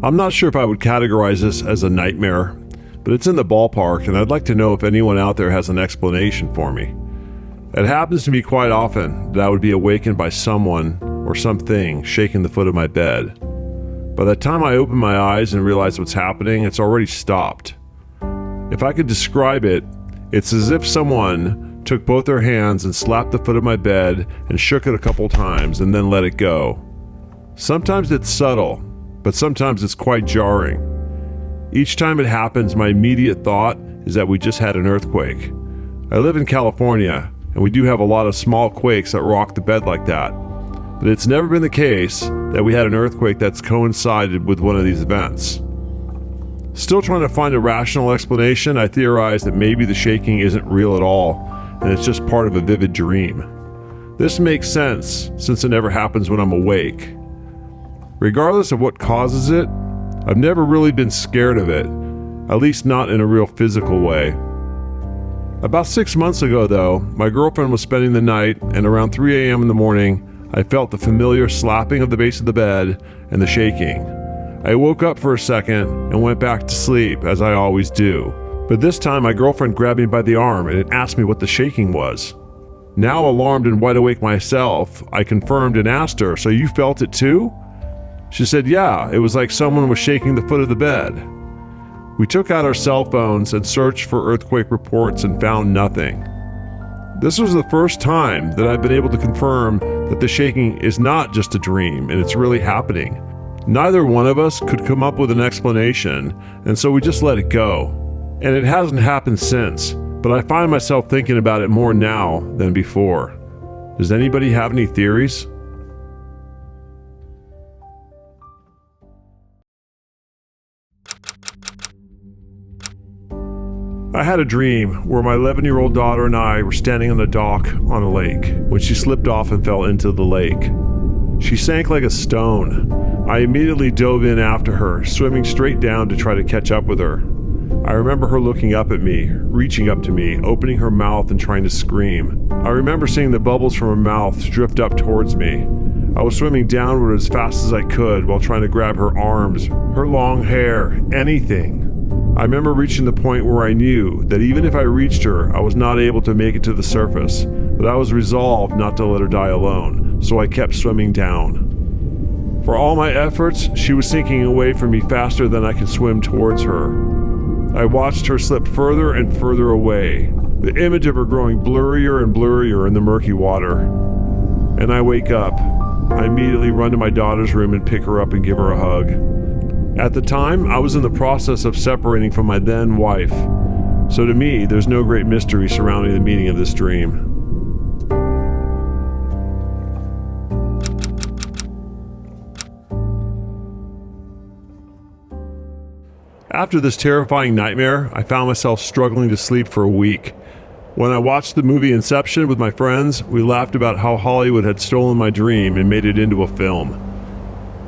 I'm not sure if I would categorize this as a nightmare, but it's in the ballpark, and I'd like to know if anyone out there has an explanation for me. It happens to me quite often that I would be awakened by someone or something shaking the foot of my bed. By the time I open my eyes and realize what's happening, it's already stopped. If I could describe it, it's as if someone took both their hands and slapped the foot of my bed and shook it a couple times and then let it go. Sometimes it's subtle, but sometimes it's quite jarring. Each time it happens, my immediate thought is that we just had an earthquake. I live in California, and we do have a lot of small quakes that rock the bed like that. But it's never been the case that we had an earthquake that's coincided with one of these events. Still trying to find a rational explanation, I theorize that maybe the shaking isn't real at all, and it's just part of a vivid dream. This makes sense, since it never happens when I'm awake. Regardless of what causes it, I've never really been scared of it, at least not in a real physical way. About 6 months ago though, my girlfriend was spending the night, and around 3 a.m. in the morning, I felt the familiar slapping of the base of the bed and the shaking. I woke up for a second and went back to sleep, as I always do. But this time my girlfriend grabbed me by the arm and asked me what the shaking was. Now alarmed and wide awake myself, I confirmed and asked her, "So you felt it too?" She said, "Yeah, it was like someone was shaking the foot of the bed." We took out our cell phones and searched for earthquake reports and found nothing. This was the first time that I've been able to confirm that the shaking is not just a dream and it's really happening. Neither one of us could come up with an explanation, and so we just let it go. And it hasn't happened since, but I find myself thinking about it more now than before. Does anybody have any theories? I had a dream where my 11-year-old daughter and I were standing on a dock on a lake when she slipped off and fell into the lake. She sank like a stone. I immediately dove in after her, swimming straight down to try to catch up with her. I remember her looking up at me, reaching up to me, opening her mouth and trying to scream. I remember seeing the bubbles from her mouth drift up towards me. I was swimming downward as fast as I could while trying to grab her arms, her long hair, anything. I remember reaching the point where I knew that even if I reached her, I was not able to make it to the surface, but I was resolved not to let her die alone, so I kept swimming down. For all my efforts, she was sinking away from me faster than I could swim towards her. I watched her slip further and further away, the image of her growing blurrier and blurrier in the murky water. And I wake up. I immediately run to my daughter's room and pick her up and give her a hug. At the time, I was in the process of separating from my then wife, so to me, there's no great mystery surrounding the meaning of this dream. After this terrifying nightmare, I found myself struggling to sleep for a week. When I watched the movie Inception with my friends, we laughed about how Hollywood had stolen my dream and made it into a film.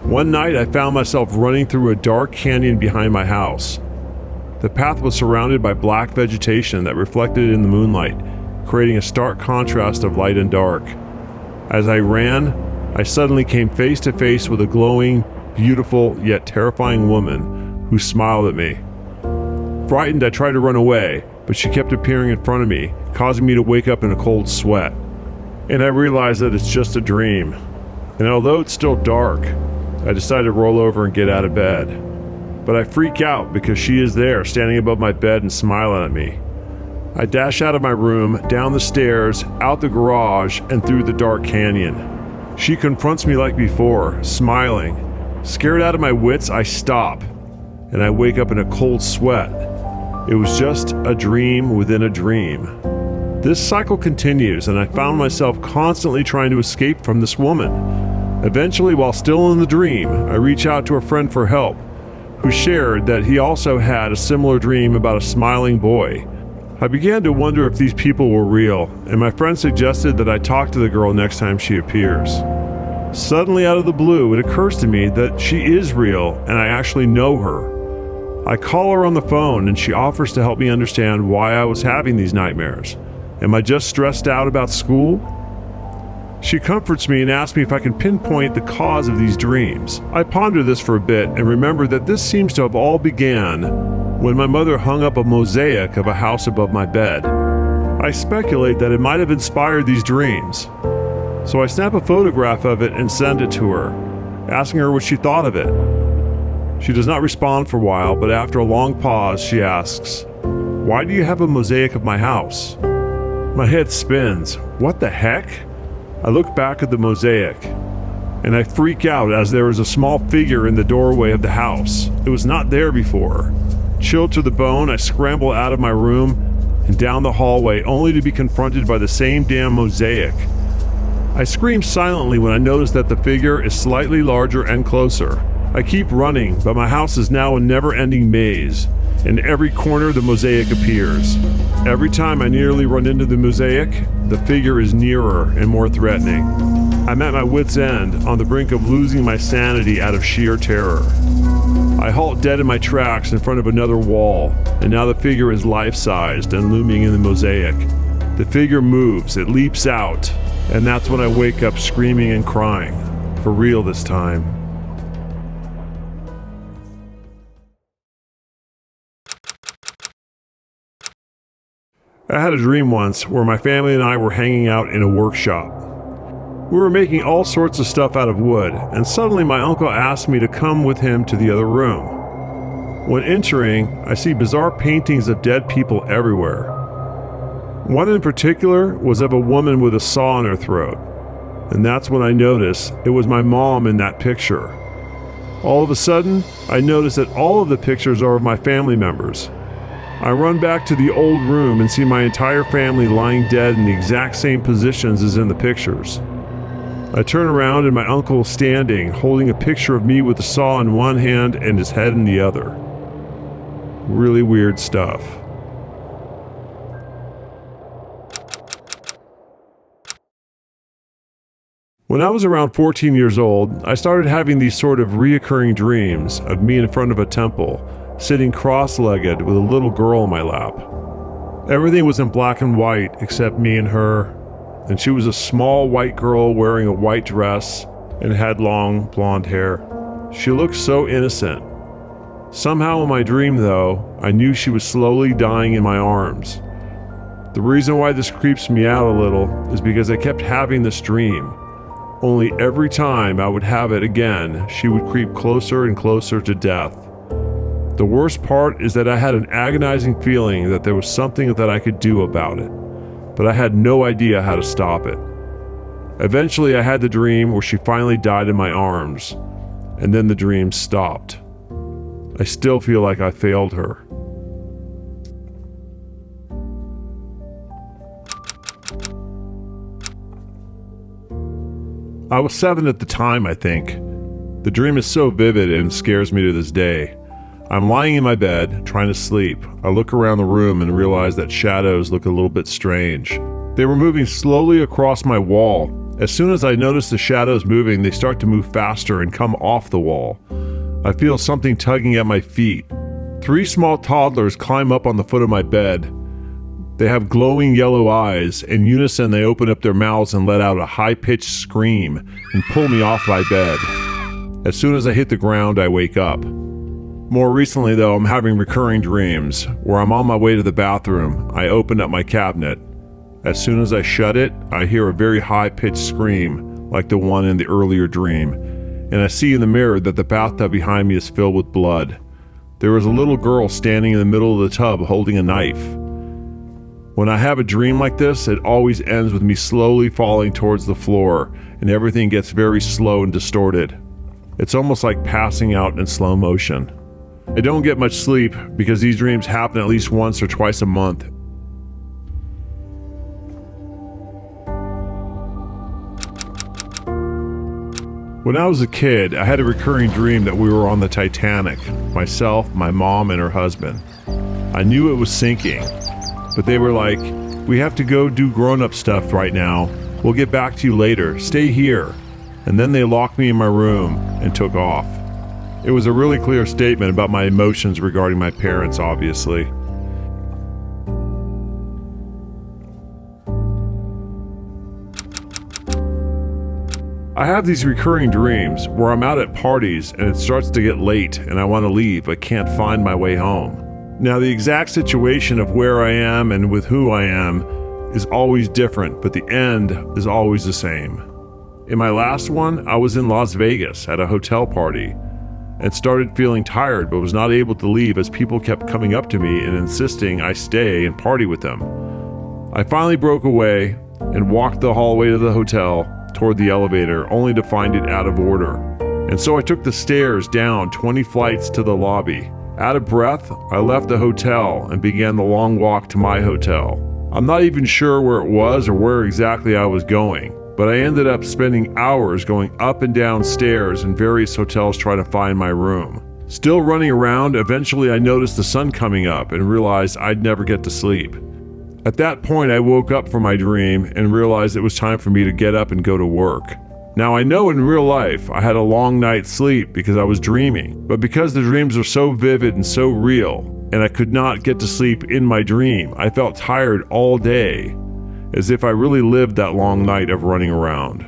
One night, I found myself running through a dark canyon behind my house. The path was surrounded by black vegetation that reflected in the moonlight, creating a stark contrast of light and dark. As I ran, I suddenly came face to face with a glowing, beautiful, yet terrifying woman who smiled at me. Frightened, I tried to run away, but she kept appearing in front of me, causing me to wake up in a cold sweat. And I realized that it's just a dream. And although it's still dark, I decided to roll over and get out of bed. But I freak out because she is there, standing above my bed and smiling at me. I dash out of my room, down the stairs, out the garage, and through the dark canyon. She confronts me like before, smiling. Scared out of my wits, I stop, and I wake up in a cold sweat. It was just a dream within a dream. This cycle continues, and I found myself constantly trying to escape from this woman. Eventually, while still in the dream, I reach out to a friend for help, who shared that he also had a similar dream about a smiling boy. I began to wonder if these people were real, and my friend suggested that I talk to the girl next time she appears. Suddenly, out of the blue, it occurs to me that she is real, and I actually know her. I call her on the phone, and she offers to help me understand why I was having these nightmares. Am I just stressed out about school? She comforts me and asks me if I can pinpoint the cause of these dreams. I ponder this for a bit and remember that this seems to have all began when my mother hung up a mosaic of a house above my bed. I speculate that it might have inspired these dreams. So I snap a photograph of it and send it to her, asking her what she thought of it. She does not respond for a while, but after a long pause, she asks, "Why do you have a mosaic of my house?" My head spins. What the heck? I look back at the mosaic, and I freak out as there is a small figure in the doorway of the house. It was not there before. Chilled to the bone, I scramble out of my room and down the hallway, only to be confronted by the same damn mosaic. I scream silently when I notice that the figure is slightly larger and closer. I keep running, but my house is now a never-ending maze. In every corner, the mosaic appears. Every time I nearly run into the mosaic, the figure is nearer and more threatening. I'm at my wit's end, on the brink of losing my sanity out of sheer terror. I halt dead in my tracks in front of another wall, and now the figure is life-sized and looming in the mosaic. The figure moves, it leaps out, and that's when I wake up screaming and crying. For real this time. I had a dream once where my family and I were hanging out in a workshop. We were making all sorts of stuff out of wood, and suddenly my uncle asked me to come with him to the other room. When entering, I see bizarre paintings of dead people everywhere. One in particular was of a woman with a saw in her throat, and that's when I noticed it was my mom in that picture. All of a sudden, I noticed that all of the pictures are of my family members. I run back to the old room and see my entire family lying dead in the exact same positions as in the pictures. I turn around and my uncle is standing, holding a picture of me with a saw in one hand and his head in the other. Really weird stuff. When I was around 14 years old, I started having these sort of reoccurring dreams of me in front of a temple, sitting cross-legged with a little girl in my lap. Everything was in black and white except me and her, and she was a small white girl wearing a white dress and had long blonde hair. She looked so innocent. Somehow in my dream, though, I knew she was slowly dying in my arms. The reason why this creeps me out a little is because I kept having this dream. Only every time I would have it again, she would creep closer and closer to death. The worst part is that I had an agonizing feeling that there was something that I could do about it, but I had no idea how to stop it. Eventually, I had the dream where she finally died in my arms, and then the dream stopped. I still feel like I failed her. I was 7 at the time, I think. The dream is so vivid and scares me to this day. I'm lying in my bed, trying to sleep. I look around the room and realize that shadows look a little bit strange. They were moving slowly across my wall. As soon as I notice the shadows moving, they start to move faster and come off the wall. I feel something tugging at my feet. 3 small toddlers climb up on the foot of my bed. They have glowing yellow eyes. In unison, they open up their mouths and let out a high-pitched scream and pull me off my bed. As soon as I hit the ground, I wake up. More recently, though, I'm having recurring dreams where I'm on my way to the bathroom. I open up my cabinet. As soon as I shut it, I hear a very high-pitched scream like the one in the earlier dream, and I see in the mirror that the bathtub behind me is filled with blood. There is a little girl standing in the middle of the tub holding a knife. When I have a dream like this, it always ends with me slowly falling towards the floor, and everything gets very slow and distorted. It's almost like passing out in slow motion. I don't get much sleep because these dreams happen at least once or twice a month. When I was a kid, I had a recurring dream that we were on the Titanic, myself, my mom, and her husband. I knew it was sinking, but they were like, "We have to go do grown-up stuff right now. We'll get back to you later. Stay here." And then they locked me in my room and took off. It was a really clear statement about my emotions regarding my parents, obviously. I have these recurring dreams where I'm out at parties and it starts to get late and I want to leave but can't find my way home. Now, the exact situation of where I am and with who I am is always different, but the end is always the same. In my last one, I was in Las Vegas at a hotel party and started feeling tired but was not able to leave as people kept coming up to me and insisting I stay and party with them. I finally broke away and walked the hallway to the hotel toward the elevator, only to find it out of order. And so I took the stairs down 20 flights to the lobby. Out of breath, I left the hotel and began the long walk to my hotel. I'm not even sure where it was or where exactly I was going, but I ended up spending hours going up and down stairs in various hotels trying to find my room. Still running around, eventually I noticed the sun coming up and realized I'd never get to sleep. At that point, I woke up from my dream and realized it was time for me to get up and go to work. Now, I know in real life I had a long night's sleep because I was dreaming, but because the dreams are so vivid and so real, and I could not get to sleep in my dream, I felt tired all day, as if I really lived that long night of running around.